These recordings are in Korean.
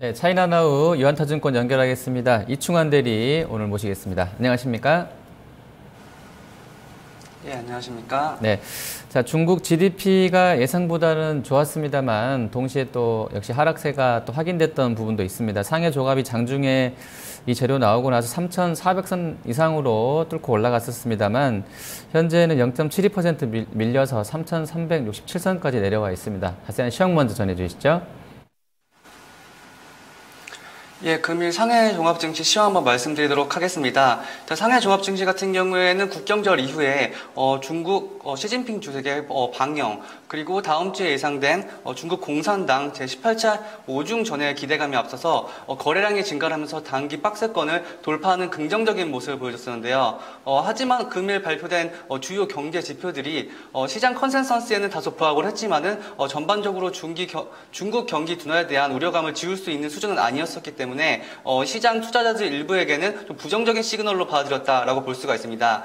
네, 차이나나우 유한타증권 연결하겠습니다. 이충환 대리 오늘 모시겠습니다. 안녕하십니까? 예, 안녕하십니까? 네, 자 중국 GDP가 예상보다는 좋았습니다만 동시에 또 역시 하락세가 또 확인됐던 부분도 있습니다. 상해 조갑이 장중에 이 재료 나오고 나서 3,400선 이상으로 뚫고 올라갔었습니다만 현재는 0.72% 밀려서 3,367선까지 내려와 있습니다. 자세한 시황 먼저 전해주시죠. 예, 금일 상해 종합증시 시황 한번 말씀드리도록 하겠습니다. 상해 종합증시 같은 경우에는 국경절 이후에 중국 시진핑 주석의 방영, 그리고 다음 주에 예상된 중국 공산당 제18차 5중 전의 기대감이 앞서서 거래량이 증가를 하면서 단기 박스권을 돌파하는 긍정적인 모습을 보여줬었는데요. 하지만 금일 발표된 주요 경제 지표들이 시장 컨센서스에는 다소 부합을 했지만은 전반적으로 중국 경기 둔화에 대한 우려감을 지울 수 있는 수준은 아니었었기 때문에 시장 투자자들 일부에게는 좀 부정적인 시그널로 받아들였다라고 볼 수가 있습니다.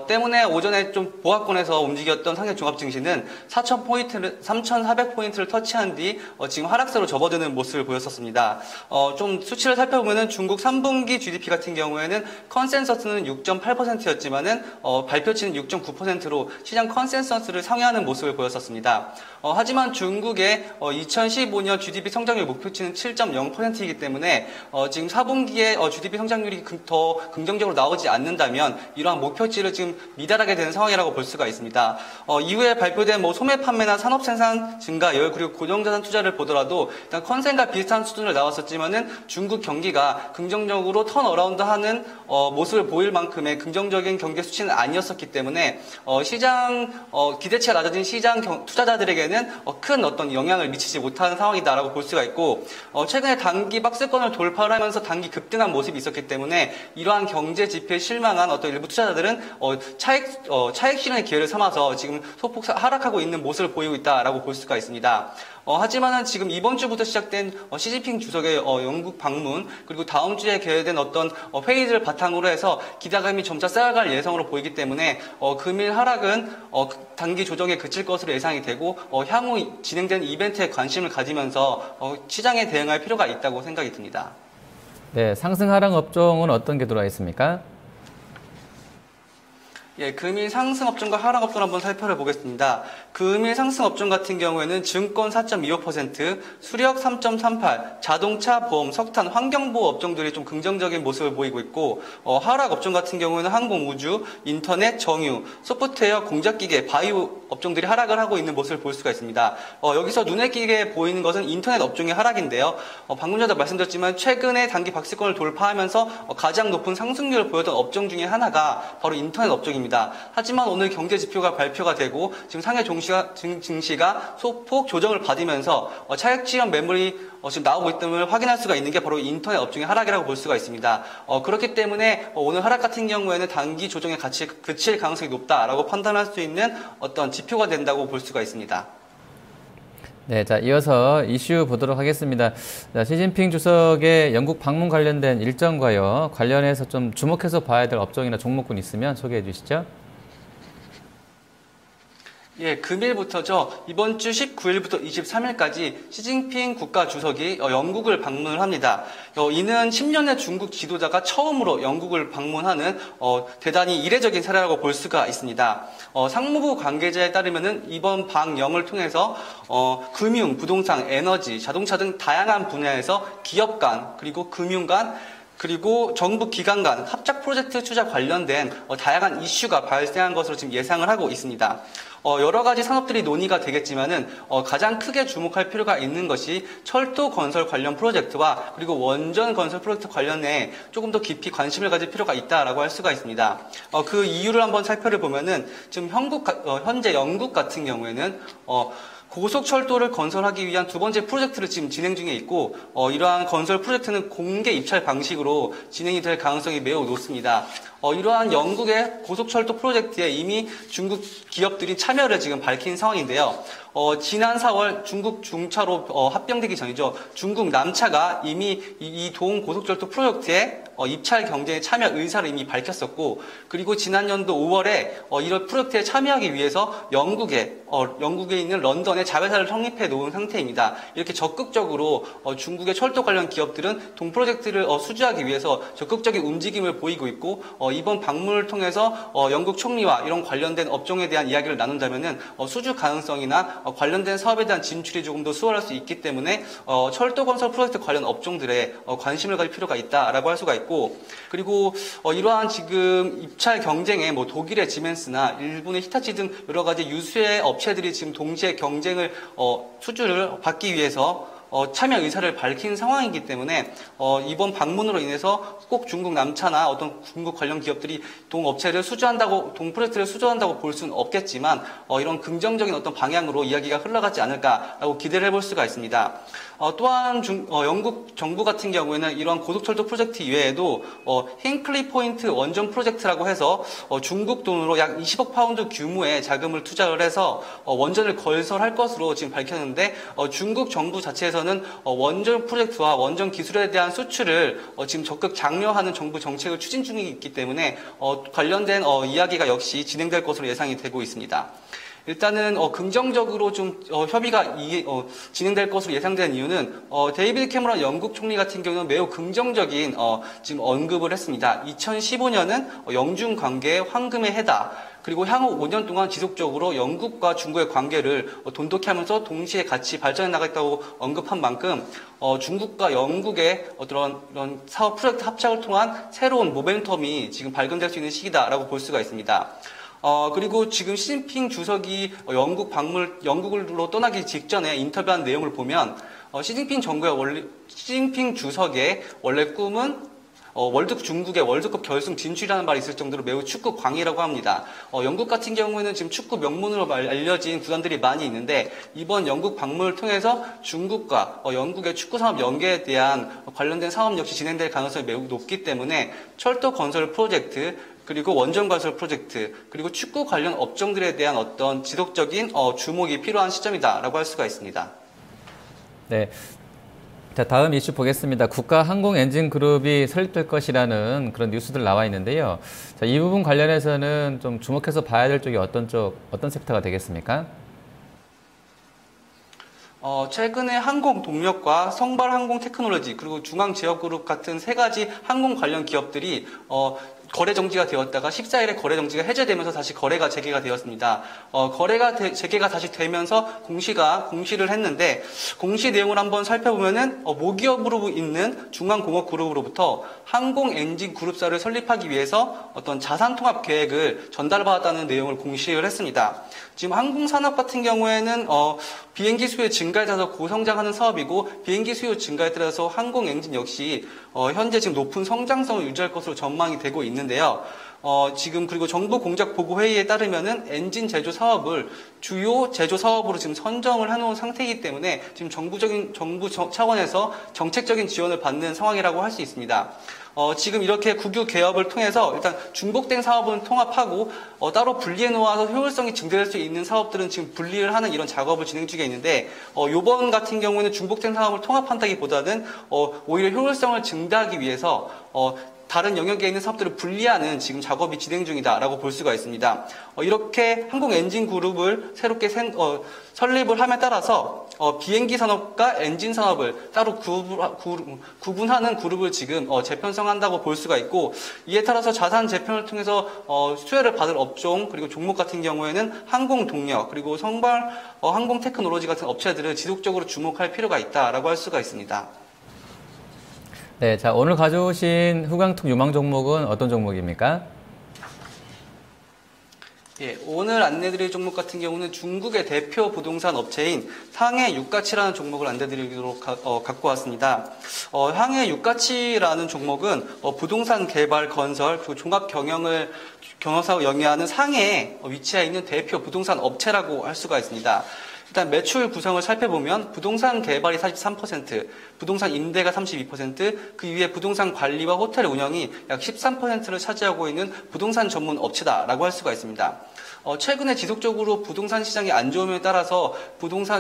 때문에 오전에 좀 보합권에서 움직였던 상해 종합증시는 3,400포인트를 터치한 뒤 지금 하락세로 접어드는 모습을 보였었습니다. 좀 수치를 살펴보면은 중국 3분기 GDP 같은 경우에는 컨센서스는 6.8%였지만은 발표치는 6.9%로 시장 컨센서스를 상회하는 모습을 보였었습니다. 하지만 중국의 2015년 GDP 성장률 목표치는 7.0%이기 때문에 지금 4분기에 GDP 성장률이 더 긍정적으로 나오지 않는다면 이러한 목표치를 지금 미달하게 되는 상황이라고 볼 수가 있습니다. 이후에 발표된 소매 판매나 산업 생산 증가율 그리고 고정자산 투자를 보더라도 일단 컨센과 비슷한 수준을 나왔었지만은 중국 경기가 긍정적으로 턴어라운드하는 모습을 보일 만큼의 긍정적인 경제 수치는 아니었었기 때문에 시장 기대치가 낮아진 시장 투자자들에게는 큰 어떤 영향을 미치지 못하는 상황이다라고 볼 수가 있고 최근에 단기 박스권을 돌파를 하면서 단기 급등한 모습이 있었기 때문에 이러한 경제 지표에 실망한 어떤 일부 투자자들은 차익 실현의 기회를 삼아서 지금 소폭 하락하고 있는 모습을 보이고 있다라고 볼 수가 있습니다. 하지만은 지금 이번 주부터 시작된 시진핑 주석의 영국 방문 그리고 다음 주에 개최된 어떤 회의를 바탕으로 해서 기대감이 점차 쌓여갈 예상으로 보이기 때문에 금일 하락은 단기 조정에 그칠 것으로 예상이 되고 향후 진행된 이벤트에 관심을 가지면서 시장에 대응할 필요가 있다고 생각이 듭니다. 네, 상승 하락 업종은 어떤 게 들어와 있습니까? 예, 금일 상승 업종과 하락 업종 한번 살펴보겠습니다. 금일 상승 업종 같은 경우에는 증권 4.25%, 수력 3.38, 자동차, 보험, 석탄, 환경보호 업종들이 좀 긍정적인 모습을 보이고 있고, 하락 업종 같은 경우에는 항공, 우주, 인터넷, 정유, 소프트웨어, 공작기계, 바이오 업종들이 하락을 하고 있는 모습을 볼 수가 있습니다. 여기서 눈에 띄게 보이는 것은 인터넷 업종의 하락인데요. 방금 전에 말씀드렸지만 최근에 단기 박스권을 돌파하면서 가장 높은 상승률을 보였던 업종 중에 하나가 바로 인터넷 업종입니다. 하지만 오늘 경제 지표가 발표가 되고 지금 상해 증시가 소폭 조정을 받으면서 차익 실현 매물이 지금 나오고 있음을 확인할 수가 있는 게 바로 인터넷 업종의 하락이라고 볼 수가 있습니다. 그렇기 때문에 오늘 하락 같은 경우에는 단기 조정에 그칠 가능성이 높다라고 판단할 수 있는 어떤 지표가 된다고 볼 수가 있습니다. 네, 자, 이어서 이슈 보도록 하겠습니다. 자, 시진핑 주석의 영국 방문 관련된 일정과요, 관련해서 좀 주목해서 봐야 될 업종이나 종목군 있으면 소개해 주시죠. 예, 금일부터죠. 이번 주 19일부터 23일까지 시진핑 국가 주석이 영국을 방문을 합니다. 이는 10년의 중국 지도자가 처음으로 영국을 방문하는 대단히 이례적인 사례라고 볼 수가 있습니다. 상무부 관계자에 따르면은 이번 방영을 통해서 금융, 부동산, 에너지, 자동차 등 다양한 분야에서 기업 간 그리고 금융 간 그리고 정부 기관 간 합작 프로젝트 투자 관련된 다양한 이슈가 발생한 것으로 지금 예상을 하고 있습니다. 여러 가지 산업들이 논의가 되겠지만은 가장 크게 주목할 필요가 있는 것이 철도 건설 관련 프로젝트와 그리고 원전 건설 프로젝트 관련해 조금 더 깊이 관심을 가질 필요가 있다라고 할 수가 있습니다. 그 이유를 한번 살펴보면은 지금 현재 영국 같은 경우에는 고속철도를 건설하기 위한 두 번째 프로젝트를 지금 진행 중에 있고 이러한 건설 프로젝트는 공개 입찰 방식으로 진행이 될 가능성이 매우 높습니다. 이러한 영국의 고속철도 프로젝트에 이미 중국 기업들이 참여를 지금 밝힌 상황인데요. 지난 4월 중국 중차로 합병되기 전이죠. 중국 남차가 이미 이 동고속철도 프로젝트에 입찰 경쟁에 참여 의사를 이미 밝혔었고, 그리고 지난 연도 5월에 이런 프로젝트에 참여하기 위해서 영국에 있는 런던에 자회사를 성립해 놓은 상태입니다. 이렇게 적극적으로 중국의 철도 관련 기업들은 동 프로젝트를 수주하기 위해서 적극적인 움직임을 보이고 있고, 이번 방문을 통해서 영국 총리와 이런 관련된 업종에 대한 이야기를 나눈다면은 수주 가능성이나 관련된 사업에 대한 진출이 조금 더 수월할 수 있기 때문에 철도 건설 프로젝트 관련 업종들에 관심을 가질 필요가 있다라고 할 수가 있고, 그리고 이러한 지금 입찰 경쟁에 뭐 독일의 지멘스나 일본의 히타치 등 여러 가지 유수의 업체들이 지금 동시에 경쟁을 수주를 받기 위해서 참여 의사를 밝힌 상황이기 때문에 이번 방문으로 인해서 꼭 중국 남차나 어떤 중국 관련 기업들이 동 프로젝트를 수주한다고 볼 수는 없겠지만 이런 긍정적인 어떤 방향으로 이야기가 흘러가지 않을까라고 기대를 해볼 수가 있습니다. 또한 영국 정부 같은 경우에는 이러한 고속철도 프로젝트 이외에도 힌클리 포인트 원전 프로젝트라고 해서 중국 돈으로 약 20억 파운드 규모의 자금을 투자를 해서 원전을 건설할 것으로 지금 밝혔는데, 중국 정부 자체에서는 원전 프로젝트와 원전 기술에 대한 수출을 지금 적극 장려하는 정부 정책을 추진 중이기 때문에 관련된 이야기가 역시 진행될 것으로 예상이 되고 있습니다. 일단은 긍정적으로 좀 협의가 진행될 것으로 예상되는 이유는 데이비드 캐머런 영국 총리 같은 경우는 매우 긍정적인 지금 언급을 했습니다. 2015년은 영중 관계의 황금의 해다. 그리고 향후 5년 동안 지속적으로 영국과 중국의 관계를 돈독히 하면서 동시에 같이 발전해 나가겠다고 언급한 만큼 중국과 영국의 이런 사업 프로젝트 합작을 통한 새로운 모멘텀이 지금 발견될 수 있는 시기다라고 볼 수가 있습니다. 그리고 지금 시진핑 주석이 영국으로 떠나기 직전에 인터뷰한 내용을 보면, 시진핑 주석의 원래 꿈은 중국의 월드컵 결승 진출이라는 말이 있을 정도로 매우 축구 광이라고 합니다. 영국 같은 경우에는 지금 축구 명문으로 알려진 구단들이 많이 있는데, 이번 영국 방문을 통해서 중국과 영국의 축구 산업 연계에 대한 관련된 사업 역시 진행될 가능성이 매우 높기 때문에 철도 건설 프로젝트, 그리고 원전 건설 프로젝트, 그리고 축구 관련 업종들에 대한 어떤 지속적인 주목이 필요한 시점이다라고 할 수가 있습니다. 네. 자, 다음 이슈 보겠습니다. 국가항공엔진그룹이 설립될 것이라는 그런 뉴스들 나와 있는데요. 자, 이 부분 관련해서는 좀 주목해서 봐야 될 쪽이 어떤 섹터가 되겠습니까? 최근에 항공동력과 성발항공테크놀로지, 그리고 중앙제어그룹 같은 세 가지 항공 관련 기업들이 거래 정지가 되었다가 14일에 거래 정지가 해제되면서 다시 거래가 재개가 되었습니다. 거래가 재개가 다시 되면서 공시를 했는데, 공시 내용을 한번 살펴보면은 모기업으로 있는 중앙공업그룹으로부터 항공엔진그룹사를 설립하기 위해서 어떤 자산통합 계획을 전달받았다는 내용을 공시를 했습니다. 지금 항공산업 같은 경우에는 비행기 수요 증가에 따라서 고성장하는 사업이고, 비행기 수요 증가에 따라서 항공엔진 역시 현재 지금 높은 성장성을 유지할 것으로 전망이 되고 있는데요. 지금 그리고 정부 공작 보고 회의에 따르면은 엔진 제조 사업을 주요 제조 사업으로 지금 선정을 해놓은 상태이기 때문에 지금 정부 차원에서 정책적인 지원을 받는 상황이라고 할 수 있습니다. 지금 이렇게 국유 개업을 통해서 일단 중복된 사업은 통합하고 따로 분리해 놓아서 효율성이 증대될 수 있는 사업들은 지금 분리를 하는 이런 작업을 진행 중에 있는데, 요번 같은 경우에는 중복된 사업을 통합한다기보다는 오히려 효율성을 증대하기 위해서 다른 영역에 있는 사업들을 분리하는 지금 작업이 진행 중이다라고 볼 수가 있습니다. 이렇게 항공엔진그룹을 새롭게 설립을 함에 따라서 비행기 산업과 엔진 산업을 따로 구분하는 그룹을 지금 재편성한다고 볼 수가 있고, 이에 따라서 자산 재편을 통해서 수혜를 받을 업종, 그리고 종목 같은 경우에는 항공동력, 그리고 항공테크놀로지 같은 업체들을 지속적으로 주목할 필요가 있다라고 할 수가 있습니다. 네, 자, 오늘 가져오신 후광투 유망 종목은 어떤 종목입니까? 예, 오늘 안내드릴 종목 같은 경우는 중국의 대표 부동산 업체인 상해유가치라는 종목을 안내드리도록 갖고 왔습니다. 상해유가치라는 종목은 부동산 개발, 건설, 그리고 종합 경영사업을 영위하는 상해에 위치해 있는 대표 부동산 업체라고 할 수가 있습니다. 일단 매출 구성을 살펴보면 부동산 개발이 43%, 부동산 임대가 32%, 그 이후에 부동산 관리와 호텔 운영이 약 13%를 차지하고 있는 부동산 전문 업체다라고 할 수가 있습니다. 최근에 지속적으로 부동산 시장이 안 좋음에 따라서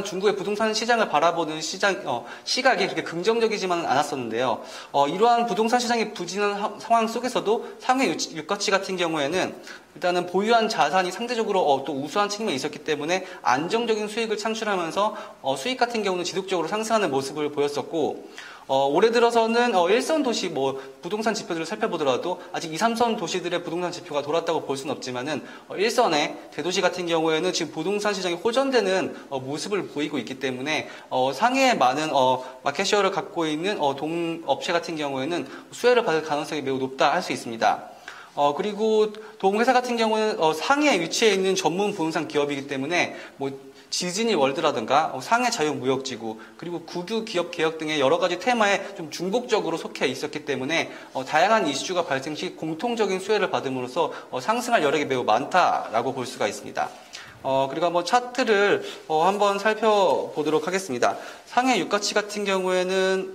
중국의 부동산 시장을 바라보는 시각이 그렇게 긍정적이지만은 않았었는데요. 이러한 부동산 시장이 부진한 상황 속에서도 상해 유가치 같은 경우에는 일단은 보유한 자산이 상대적으로 또 우수한 측면이 있었기 때문에 안정적인 수익을 창출하면서 수익 같은 경우는 지속적으로 상승하는 모습을 보였었고, 올해 들어서는 일선 도시 부동산 지표들을 살펴보더라도 아직 2, 3선 도시들의 부동산 지표가 돌았다고 볼 수는 없지만은 1선의 대도시 같은 경우에는 지금 부동산 시장이 호전되는 모습을 보이고 있기 때문에 상해에 많은 마켓쉐어를 갖고 있는 동업체 같은 경우에는 수혜를 받을 가능성이 매우 높다 할 수 있습니다. 그리고 동회사 같은 경우는 상해에 위치해 있는 전문 부동산 기업이기 때문에 디즈니 월드라든가 상해 자유무역지구 그리고 국유 기업 개혁 등의 여러 가지 테마에 좀 중복적으로 속해 있었기 때문에 다양한 이슈가 발생 시 공통적인 수혜를 받음으로써 상승할 여력이 매우 많다라고 볼 수가 있습니다. 그리고 한번 차트를 한번 살펴보도록 하겠습니다. 상해 유가치 같은 경우에는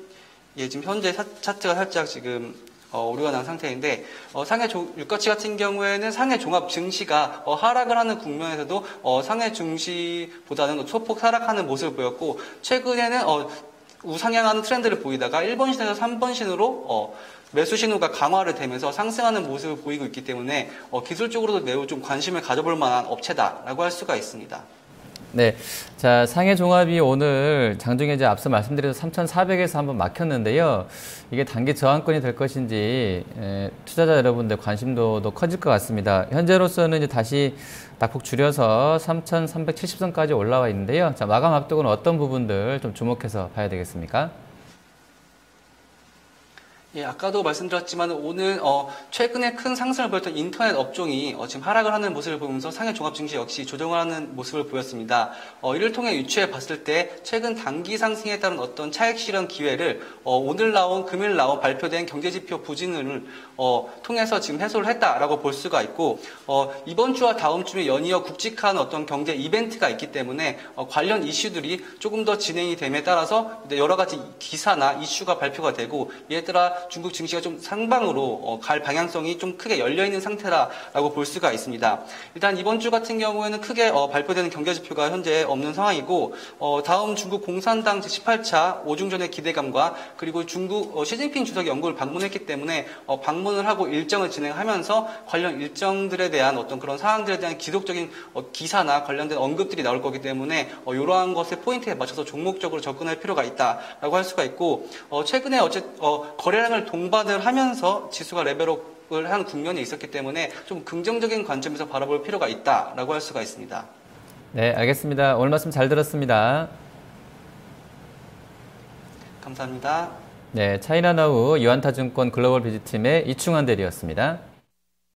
지금 현재 차트가 살짝 지금 오류가 난 상태인데, 상해 유가치 같은 경우에는 상해 종합 증시가 하락을 하는 국면에서도 상해 증시보다는 소폭 하락하는 모습을 보였고, 최근에는 우상향하는 트렌드를 보이다가 1번 신에서 3번 신으로 매수 신호가 강화를 되면서 상승하는 모습을 보이고 있기 때문에 기술적으로도 매우 좀 관심을 가져볼 만한 업체다라고 할 수가 있습니다. 네. 자, 상해 종합이 오늘 장중에 이제 앞서 말씀드린 3,400에서 한번 막혔는데요. 이게 단기 저항권이 될 것인지, 투자자 여러분들 관심도도 커질 것 같습니다. 현재로서는 이제 다시 낙폭 줄여서 3,370선까지 올라와 있는데요. 자, 마감 앞두고는 어떤 부분들 좀 주목해서 봐야 되겠습니까? 예, 아까도 말씀드렸지만 오늘 최근에 큰 상승을 보였던 인터넷 업종이 지금 하락을 하는 모습을 보면서 상해 종합 증시 역시 조정을 하는 모습을 보였습니다. 이를 통해 유추해 봤을 때 최근 단기 상승에 따른 어떤 차익 실현 기회를 금일 나온 발표된 경제지표 부진을 통해서 지금 해소를 했다라고 볼 수가 있고, 이번 주와 다음 주에 연이어 굵직한 어떤 경제 이벤트가 있기 때문에 관련 이슈들이 조금 더 진행이 됨에 따라서 여러 가지 기사나 이슈가 발표가 되고, 이에 따라 중국 증시가 좀 상방으로 갈 방향성이 좀 크게 열려있는 상태라고 볼 수가 있습니다. 일단 이번 주 같은 경우에는 크게 발표되는 경제지표가 현재 없는 상황이고, 다음 중국 공산당 제18차 오중전의 기대감과 그리고 중국 시진핑 주석이 영국을 방문했기 때문에 방문을 하고 일정을 진행하면서 관련 일정들에 대한 어떤 그런 사항들에 대한 기록적인 기사나 관련된 언급들이 나올 거기 때문에 이러한 것에 포인트에 맞춰서 종목적으로 접근할 필요가 있다라고 할 수가 있고, 최근에 거래량을 동반을 하면서 지수가 레벨업을 한 국면이 있었기 때문에 좀 긍정적인 관점에서 바라볼 필요가 있다라고 할 수가 있습니다. 네, 알겠습니다. 오늘 말씀 잘 들었습니다. 감사합니다. 네, 차이나나우 유안타증권 글로벌 비즈팀의 이충환 대리였습니다.